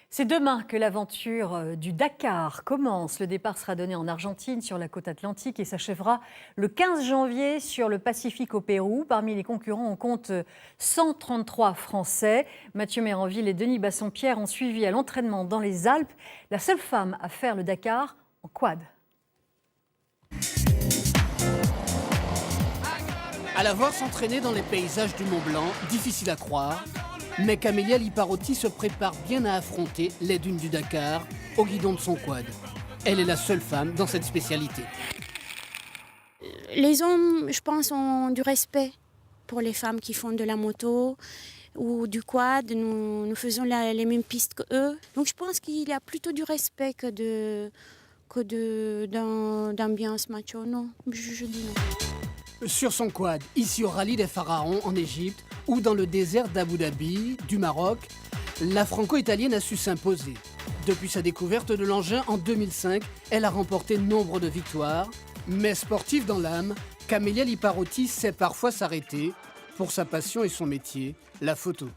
C'est demain que l'aventure du Dakar commence. Le départ sera donné en Argentine, sur la côte atlantique, et s'achèvera le 15 janvier sur le Pacifique au Pérou. Parmi les concurrents, on compte 133 Français. Mathieu Méranville et Denis Bassompierre ont suivi à l'entraînement dans les Alpes. La seule femme à faire le Dakar en quad. À la voir s'entraîner dans les paysages du Mont Blanc, difficile à croire, mais Camélia Liparotti se prépare bien à affronter les dunes du Dakar au guidon de son quad. Elle est la seule femme dans cette spécialité. Les hommes, je pense, ont du respect pour les femmes qui font de la moto ou du quad. Nous faisons les mêmes pistes qu'eux. Donc je pense qu'il y a plutôt du respect que d'ambiance macho. Non, je dis non. Sur son quad, ici au rallye des Pharaons en Égypte ou dans le désert d'Abu Dhabi, du Maroc, la franco-italienne a su s'imposer. Depuis sa découverte de l'engin en 2005, elle a remporté nombre de victoires. Mais sportive dans l'âme, Camélia Liparotti sait parfois s'arrêter pour sa passion et son métier, la photo.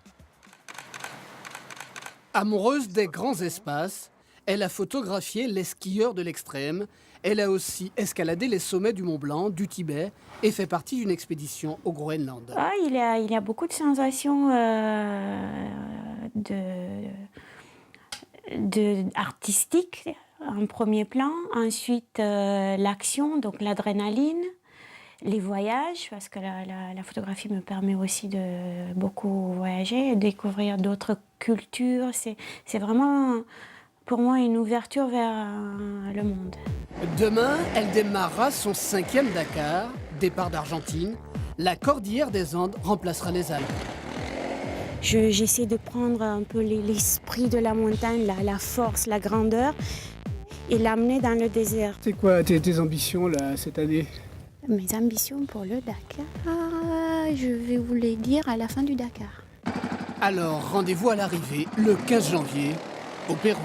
Amoureuse des grands espaces, elle a photographié les skieurs de l'extrême. Elle a aussi escaladé les sommets du Mont Blanc, du Tibet et fait partie d'une expédition au Groenland. Il y a beaucoup de sensations artistiques en premier plan. Ensuite, l'action, donc l'adrénaline, les voyages, parce que la photographie me permet aussi de beaucoup voyager et découvrir d'autres cultures. C'est vraiment, pour moi, une ouverture vers le monde. Demain, elle démarrera son 5e Dakar, départ d'Argentine. La cordillère des Andes remplacera les Alpes. J'essaie de prendre un peu l'esprit de la montagne, la force, la grandeur, et l'amener dans le désert. C'est quoi tes ambitions là, cette année? Mes ambitions pour le Dakar, je vais vous les dire à la fin du Dakar. Alors, rendez-vous à l'arrivée, le 15 janvier, au Pérou.